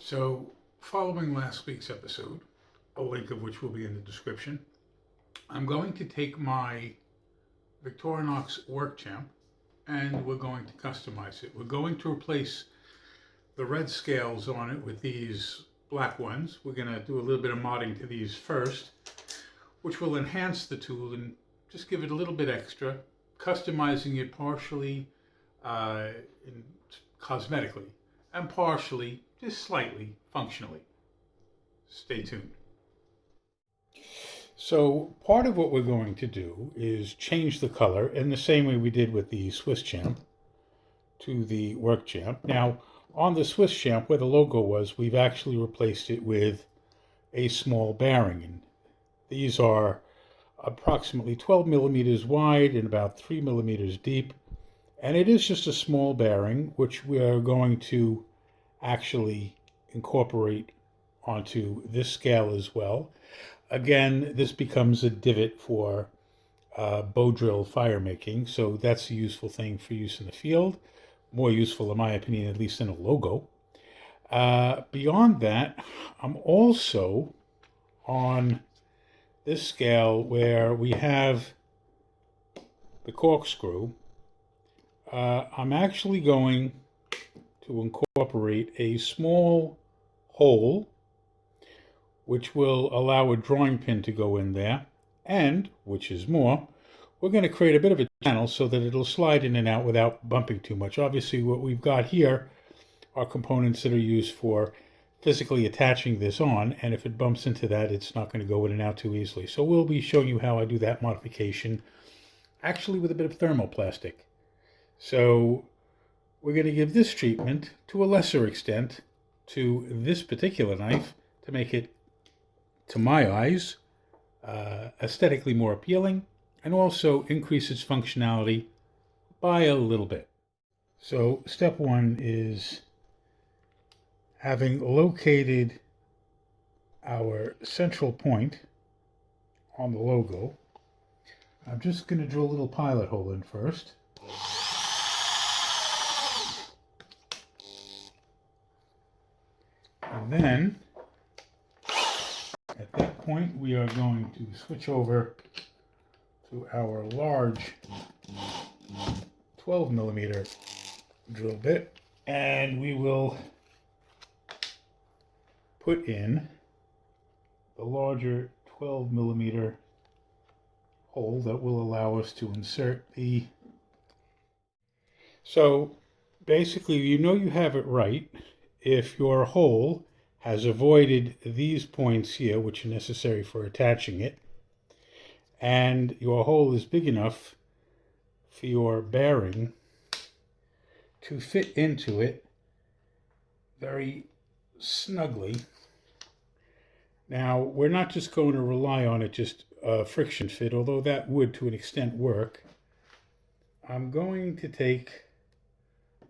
So, following last week's episode, a link of which will be in the description, I'm going to take my Victorinox Work Champ and we're going to customize it. We're going to replace the red scales on it with these black ones. We're going to do a little bit of modding to these first, which will enhance the tool and just give it a little bit extra, customizing it partially cosmetically and partially, just slightly, functionally. Stay tuned. So part of what we're going to do is change the color in the same way we did with the Swiss Champ to the Work Champ. Now, on the Swiss Champ, where the logo was, we've actually replaced it with a small bearing. And these are approximately 12 millimeters wide and about 3 millimeters deep. And it is just a small bearing, which we are going to actually incorporate onto this scale as well. Again, this becomes a divot for bow drill fire making, so that's a useful thing for use in the field. More useful, in my opinion, at least in a logo. Beyond that, I'm also on this scale where we have the corkscrew. I'm actually going to incorporate a small hole which will allow a drawing pin to go in there, and, which is more, we're going to create a bit of a channel so that it'll slide in and out without bumping too much. Obviously, what we've got here are components that are used for physically attaching this on, and if it bumps into that, it's not going to go in and out too easily. So we'll be showing you how I do that modification, actually with a bit of thermoplastic. So we're going to give this treatment to a lesser extent to this particular knife to make it, to my eyes, aesthetically more appealing and also increase its functionality by a little bit. So step one is having located our central point on the logo. I'm just going to drill a little pilot hole in first. And then at that point, we are going to switch over to our large 12 millimeter drill bit, and we will put in the larger 12 millimeter hole that will allow us to insert the... So basically, you know you have it right if your hole has avoided these points here, which are necessary for attaching it, and your hole is big enough for your bearing to fit into it very snugly. Now, we're not just going to rely on it just friction fit, although that would to an extent work. I'm going to take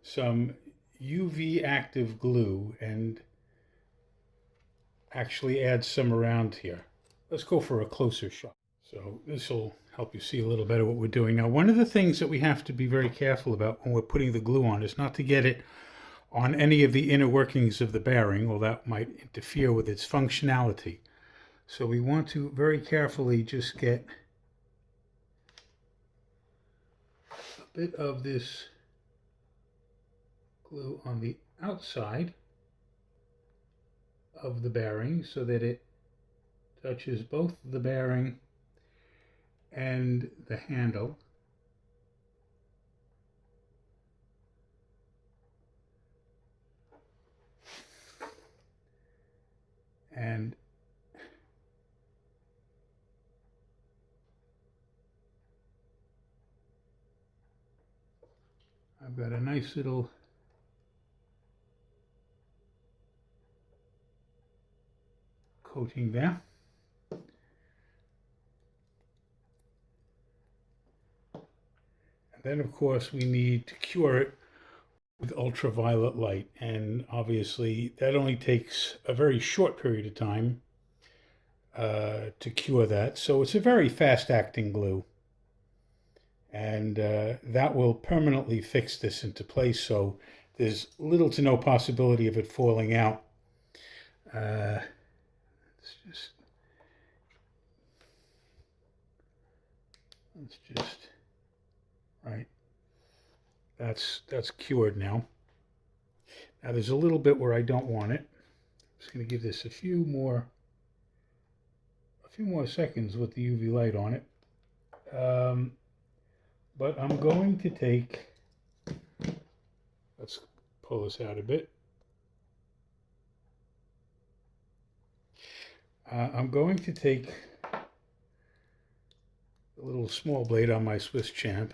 some UV active glue and actually add some around here. Let's go for a closer shot. So this will help you see a little better what we're doing. Now, one of the things that we have to be very careful about when we're putting the glue on is not to get it on any of the inner workings of the bearing, or that might interfere with its functionality. So we want to very carefully just get a bit of this glue on the outside of the bearing so that it touches both the bearing and the handle. And I've got a nice little coating there. And then, of course, we need to cure it with ultraviolet light. And obviously, that only takes a very short period of time to cure that. So it's a very fast-acting glue. And that will permanently fix this into place. So there's little to no possibility of it falling out Let's just, right. That's cured now. Now there's a little bit where I don't want it. I'm just going to give this a few more seconds with the UV light on it. But I'm going to take, let's pull this out a bit. I'm going to take a little small blade on my Swiss Champ,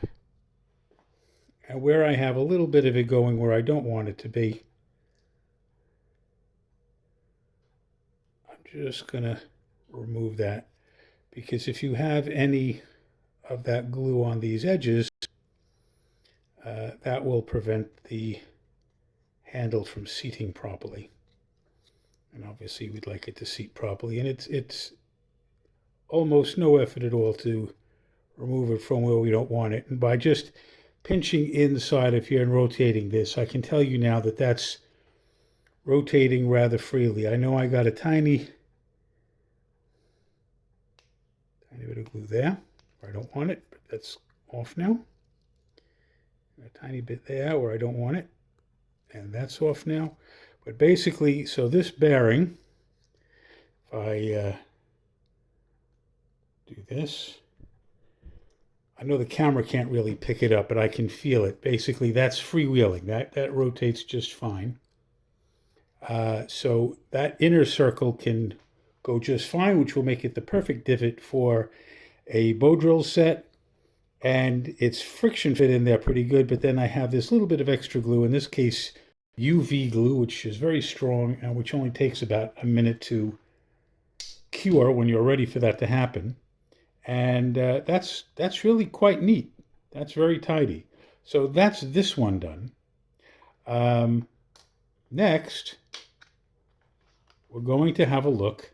and where I have a little bit of it going where I don't want it to be, I'm just going to remove that, because if you have any of that glue on these edges, that will prevent the handle from seating properly. And obviously we'd like it to seat properly, and it's almost no effort at all to remove it from where we don't want it. And by just pinching inside of here and rotating this, I can tell you now that that's rotating rather freely. I know I got a tiny bit of glue there where I don't want it, but that's off now. A tiny bit there where I don't want it, and that's off now. But basically, so this bearing, if I do this, I know the camera can't really pick it up, but I can feel it. Basically, that's freewheeling. That rotates just fine. So that inner circle can go just fine, which will make it the perfect divot for a bow drill set. And it's friction fit in there pretty good, but then I have this little bit of extra glue, in this case UV glue, which is very strong and which only takes about a minute to cure when you're ready for that to happen. And that's really quite neat. That's very tidy. So that's this one done. Next, we're going to have a look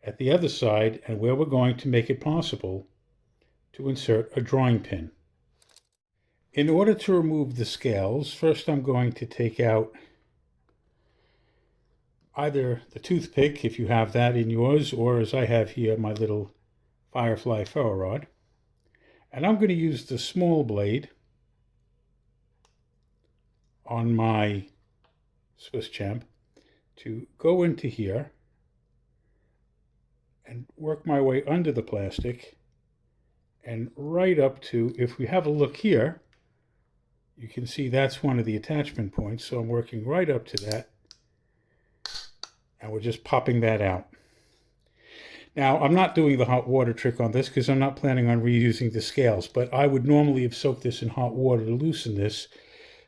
at the other side and where we're going to make it possible to insert a drawing pin. In order to remove the scales, first I'm going to take out either the toothpick, if you have that in yours, or as I have here, my little Firefly ferro rod. And I'm going to use the small blade on my Swiss Champ to go into here and work my way under the plastic and right up to, if we have a look here, you can see that's one of the attachment points. So I'm working right up to that, and we're just popping that out. Now, I'm not doing the hot water trick on this because I'm not planning on reusing the scales, but I would normally have soaked this in hot water to loosen this,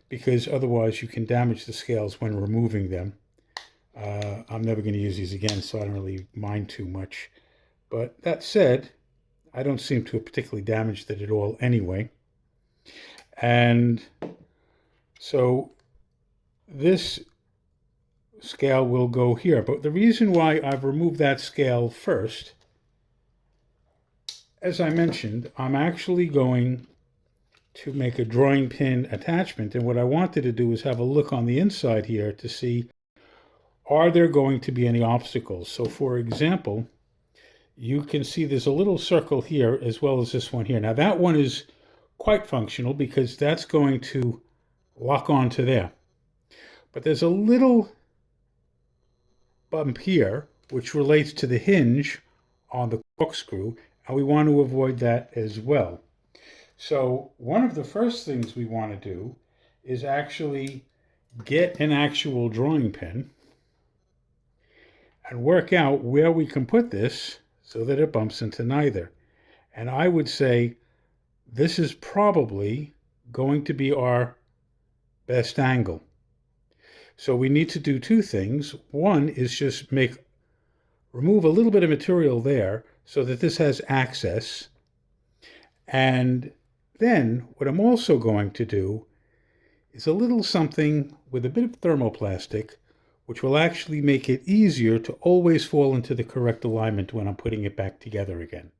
because otherwise you can damage the scales when removing them. I'm never going to use these again, so I don't really mind too much. But that said, I don't seem to have particularly damaged it at all anyway. And so this scale will go here. But the reason why I've removed that scale first, as I mentioned, I'm actually going to make a drawing pin attachment. And what I wanted to do is have a look on the inside here to see, are there going to be any obstacles? So for example, you can see there's a little circle here as well as this one here. Now that one is quite functional because that's going to lock onto there. But there's a little bump here which relates to the hinge on the corkscrew, and we want to avoid that as well. So one of the first things we want to do is actually get an actual drawing pin and work out where we can put this so that it bumps into neither. And I would say this is probably going to be our best angle. So we need to do two things. One is just remove a little bit of material there so that this has access. And then what I'm also going to do is a little something with a bit of thermoplastic, which will actually make it easier to always fall into the correct alignment when I'm putting it back together again.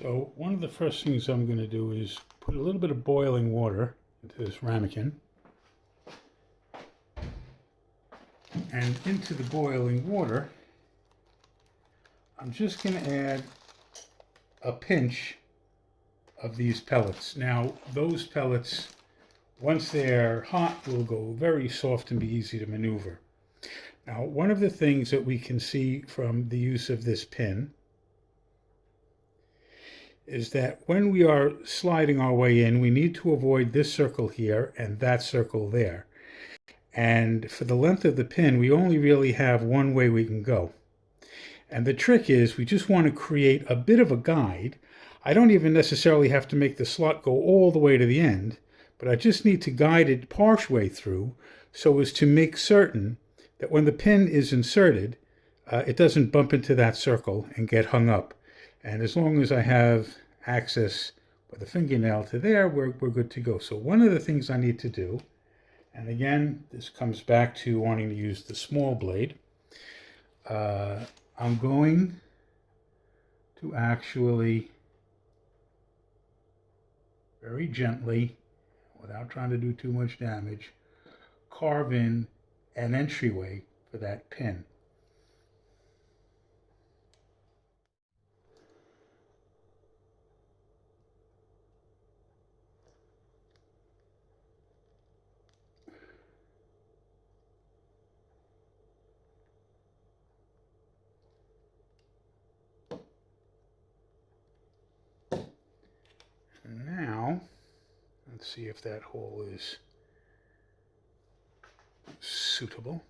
So one of the first things I'm going to do is put a little bit of boiling water into this ramekin. And into the boiling water, I'm just going to add a pinch of these pellets. Now, those pellets, once they're hot, will go very soft and be easy to maneuver. Now, one of the things that we can see from the use of this pin is that when we are sliding our way in, we need to avoid this circle here and that circle there. And for the length of the pin, we only really have one way we can go. And the trick is we just want to create a bit of a guide. I don't even necessarily have to make the slot go all the way to the end, but I just need to guide it partially through so as to make certain that when the pin is inserted, it doesn't bump into that circle and get hung up. And as long as I have access with a fingernail to there, we're good to go. So one of the things I need to do, and again, this comes back to wanting to use the small blade, I'm going to actually very gently, without trying to do too much damage, carve in an entryway for that pin. And now, let's see if that hole is suitable.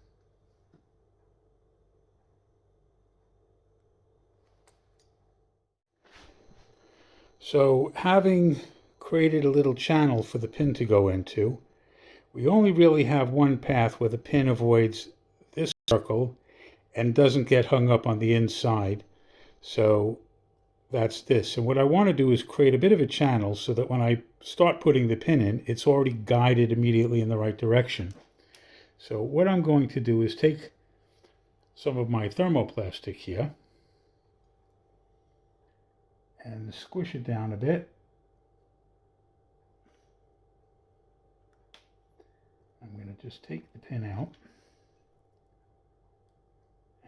So having created a little channel for the pin to go into, we only really have one path where the pin avoids this circle and doesn't get hung up on the inside. So that's this. And what I want to do is create a bit of a channel so that when I start putting the pin in, it's already guided immediately in the right direction. So what I'm going to do is take some of my thermoplastic here and squish it down a bit. I'm going to just take the pin out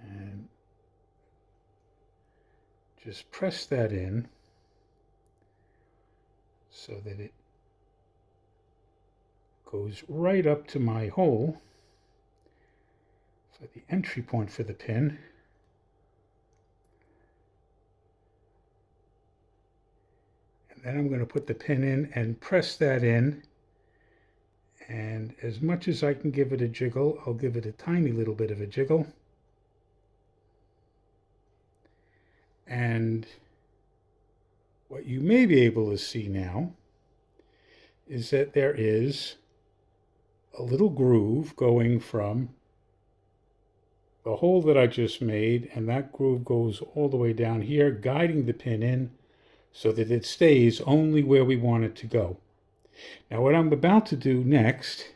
and just press that in so that it goes right up to my hole for the entry point for the pin. And then I'm going to put the pin in and press that in. And as much as I can give it a jiggle, I'll give it a tiny little bit of a jiggle. And what you may be able to see now is that there is a little groove going from the hole that I just made, and that groove goes all the way down here, guiding the pin in so that it stays only where we want it to go. Now what I'm about to do next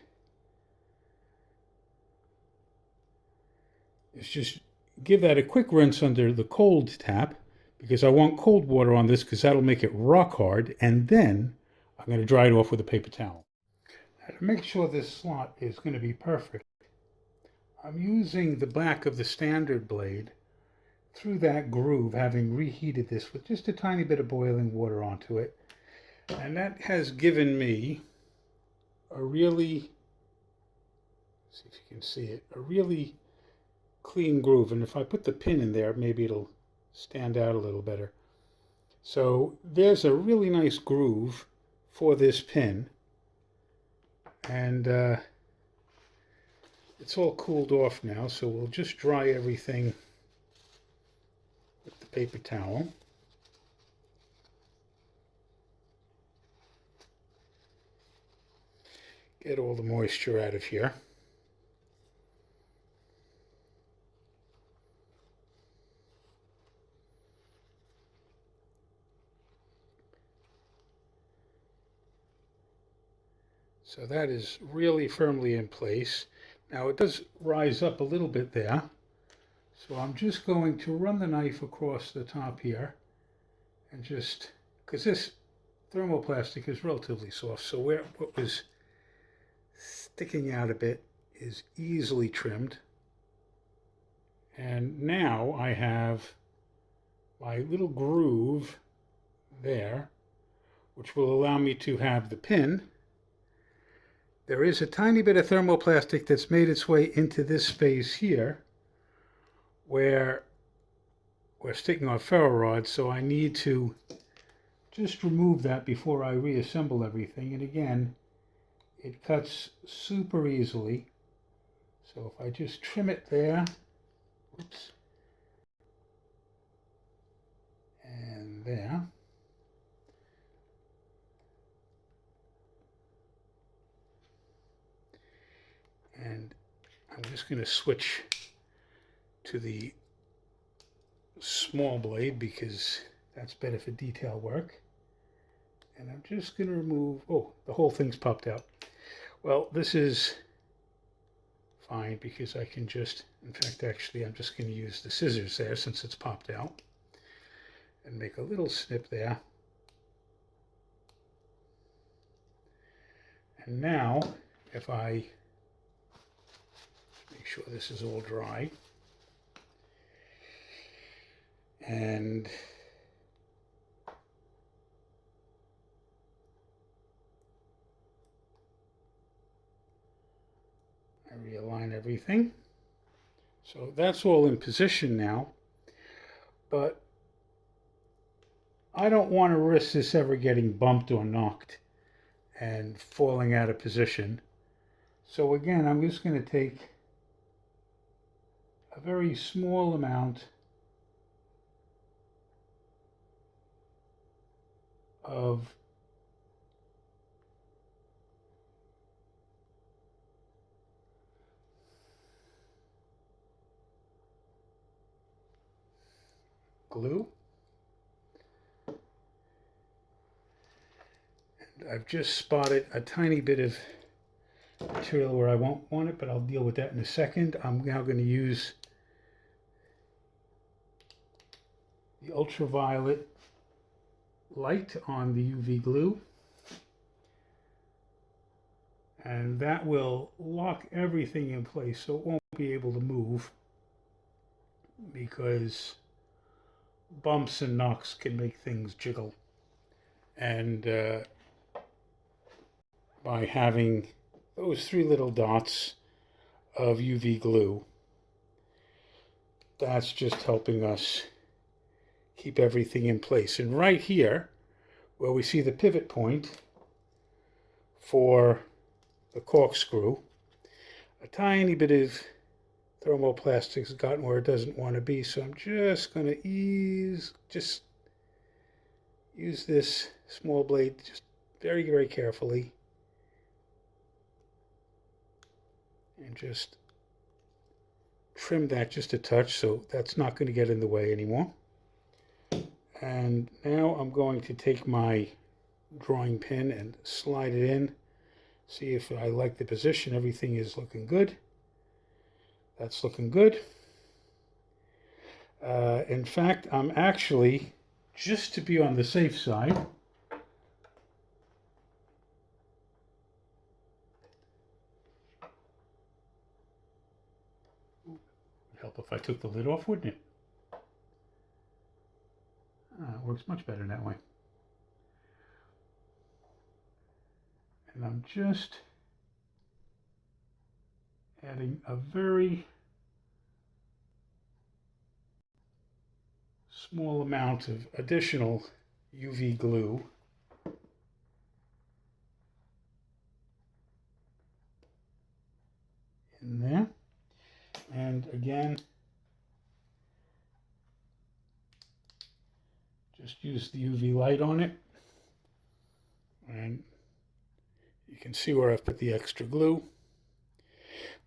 is just give that a quick rinse under the cold tap, because I want cold water on this because that'll make it rock hard, and then I'm going to dry it off with a paper towel. Now, to make sure this slot is going to be perfect, I'm using the back of the standard blade through that groove, having reheated this with just a tiny bit of boiling water onto it. And that has given me a really, see if you can see it, a really clean groove. And if I put the pin in there, maybe it'll stand out a little better. So there's a really nice groove for this pin. And it's all cooled off now, so we'll just dry everything with the paper towel. Get all the moisture out of here. So that is really firmly in place. Now it does rise up a little bit there. So I'm just going to run the knife across the top here and just, because this thermoplastic is relatively soft, so what was sticking out a bit is easily trimmed. And now I have my little groove there, which will allow me to have the pin. There is a tiny bit of thermoplastic that's made its way into this space here where we're sticking our ferro rod, so I need to just remove that before I reassemble everything. And again, it cuts super easily. So if I just trim it there, oops, and there. And I'm just going to switch to the small blade because that's better for detail work. And I'm just going to remove, oh, the whole thing's popped out. Well, this is fine because I can just, in fact, actually, I'm just going to use the scissors there since it's popped out and make a little snip there. And now, if I make sure this is all dry, and I realign everything. So that's all in position now, but I don't want to risk this ever getting bumped or knocked and falling out of position. So again, I'm just going to take a very small amount of glue. And I've just spotted a tiny bit of material where I won't want it, but I'll deal with that in a second. I'm now going to use the ultraviolet light on the UV glue, and that will lock everything in place so it won't be able to move, because bumps and knocks can make things jiggle. And by having those 3 little dots of UV glue, that's just helping us keep everything in place. And right here, where we see the pivot point for the corkscrew, a tiny bit of thermoplastic's gotten where it doesn't want to be, so I'm just going to use this small blade just very, very carefully and just trim that just a touch so that's not going to get in the way anymore. And now I'm going to take my drawing pin and slide it in, see if I like the position. Everything is looking good. That's looking good. In fact, I'm actually, just to be on the safe side, it'd help if I took the lid off, wouldn't it? It works much better that way. And I'm just adding a very small amount of additional UV glue in there. And again, just use the UV light on it, and you can see where I've put the extra glue.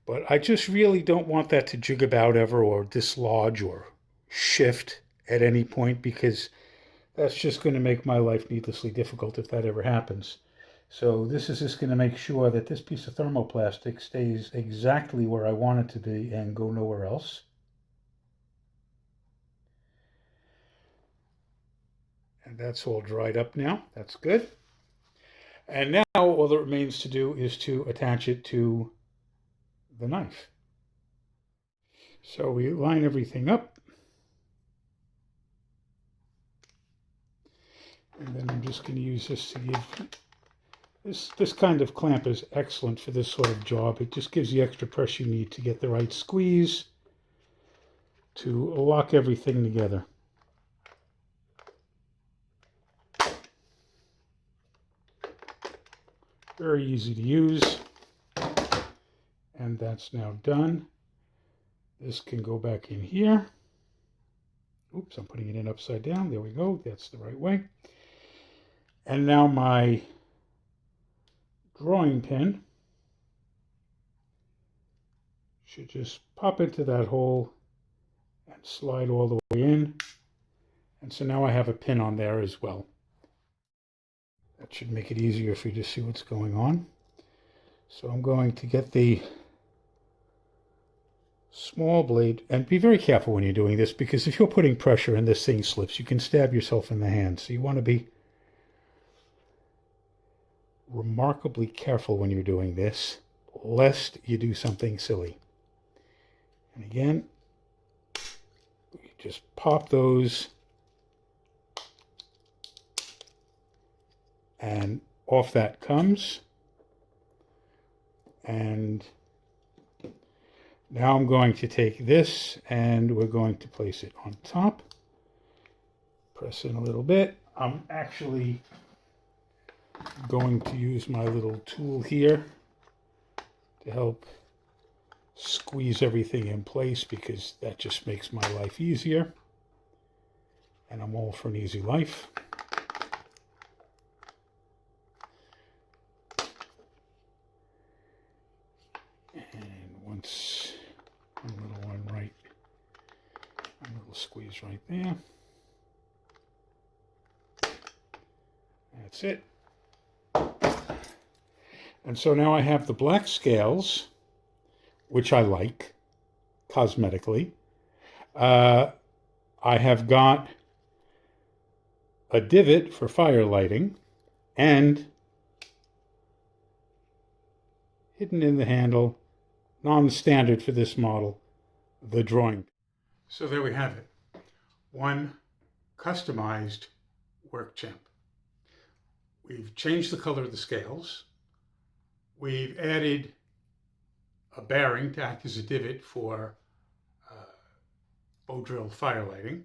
But I just really don't want that to jig about ever or dislodge or shift at any point, because that's just going to make my life needlessly difficult if that ever happens. So this is just going to make sure that this piece of thermoplastic stays exactly where I want it to be and go nowhere else. And that's all dried up now. That's good. And now all that remains to do is to attach it to the knife. So we line everything up. And then I'm just going to use this to give, this kind of clamp is excellent for this sort of job. It just gives the extra pressure you need to get the right squeeze to lock everything together. Very easy to use. And that's now done. This can go back in here. Oops, I'm putting it in upside down. There we go. That's the right way. And now my drawing pin should just pop into that hole and slide all the way in. And so now I have a pin on there as well. That should make it easier for you to see what's going on. So I'm going to get the small blade, and be very careful when you're doing this, because if you're putting pressure and this thing slips, you can stab yourself in the hand. So you want to be remarkably careful when you're doing this, lest you do something silly. And again, you just pop those and off that comes. And now I'm going to take this and we're going to place it on top. Press in a little bit. I'm actually going to use my little tool here to help squeeze everything in place, because that just makes my life easier. And I'm all for an easy life. And once a little one right, a little squeeze right there. That's it. And so now I have the black scales, which I like cosmetically. I have got a divot for fire lighting, and hidden in the handle, non-standard for this model, the drawing. So there we have it. One customized Work Champ. We've changed the color of the scales. We've added a bearing to act as a divot for bow drill fire lighting.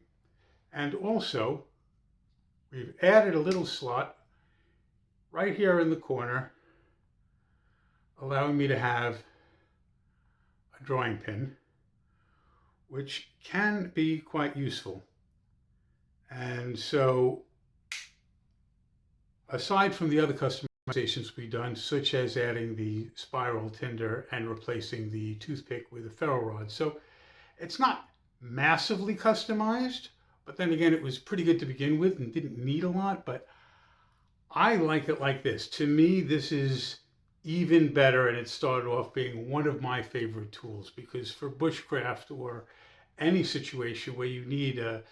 And also, we've added a little slot right here in the corner, allowing me to have a drawing pin, which can be quite useful. And so, aside from the other customizations we've done, such as adding the spiral tinder and replacing the toothpick with a ferro rod, so it's not massively customized, but then again, it was pretty good to begin with and didn't need a lot, but I like it like this. To me, this is even better, and it started off being one of my favorite tools, because for bushcraft or any situation where you need a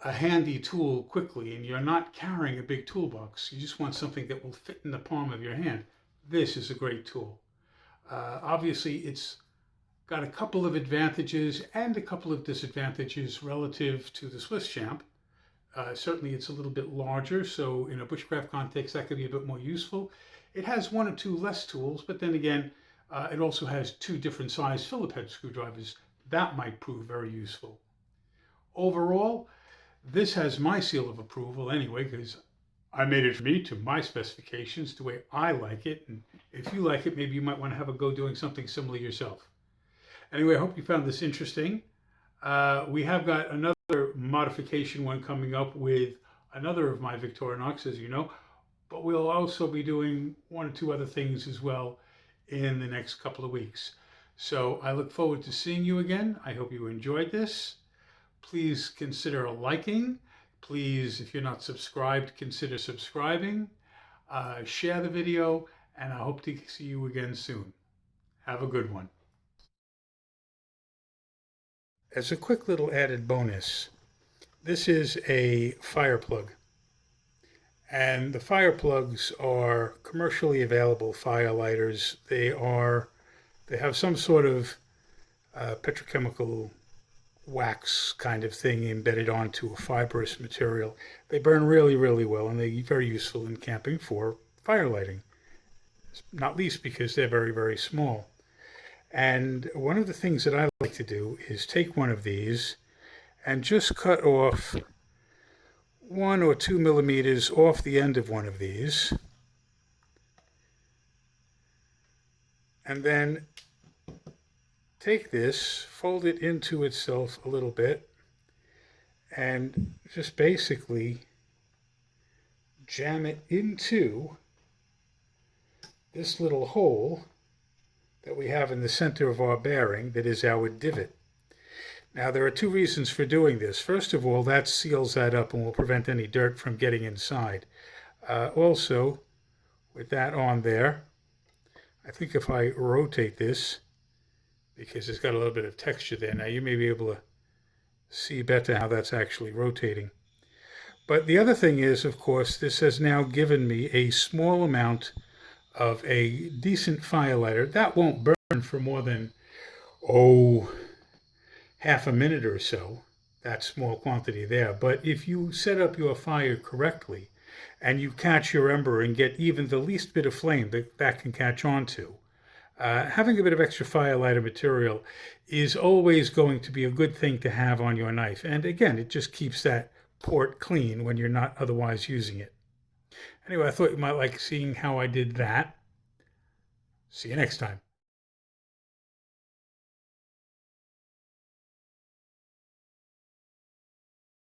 handy tool quickly and you're not carrying a big toolbox, you just want something that will fit in the palm of your hand, this is a great tool. Obviously, it's got a couple of advantages and a couple of disadvantages relative to the Swiss Champ. Certainly it's a little bit larger, so in a bushcraft context that could be a bit more useful. It has one or two less tools, but then again, it also has two different size Phillips head screwdrivers. That might prove very useful. Overall, this has my seal of approval anyway, because I made it for me to my specifications, the way I like it. And if you like it, maybe you might want to have a go doing something similar yourself. Anyway, I hope you found this interesting. We have got another modification one coming up with another of my Victorinox, as you know, but we'll also be doing one or two other things as well in the next couple of weeks. So I look forward to seeing you again. I hope you enjoyed this. Please consider liking. Please, if you're not subscribed, consider subscribing. Share the video, and I hope to see you again soon. Have a good one. As a quick little added bonus, this is a fire plug. And the fire plugs are commercially available fire lighters. They have some sort of petrochemical wax kind of thing embedded onto a fibrous material. They burn really, really well, and they're very useful in camping for fire lighting, not least because they're very, very small. And one of the things that I like to do is take one of these and just cut off 1 or 2 millimeters off the end of one of these, and then take this, fold it into itself a little bit, and just basically jam it into this little hole that we have in the center of our bearing that is our divot. Now, there are 2 reasons for doing this. First of all, that seals that up and will prevent any dirt from getting inside. Also, with that on there, I think if I rotate this, because it's got a little bit of texture there, now you may be able to see better how that's actually rotating. But the other thing is, of course, this has now given me a small amount of a decent firelighter. That won't burn for more than, half a minute or so, that small quantity there. But if you set up your fire correctly and you catch your ember and get even the least bit of flame that can catch on to, having a bit of extra firelighter material is always going to be a good thing to have on your knife. And again, it just keeps that port clean when you're not otherwise using it. Anyway, I thought you might like seeing how I did that. See you next time.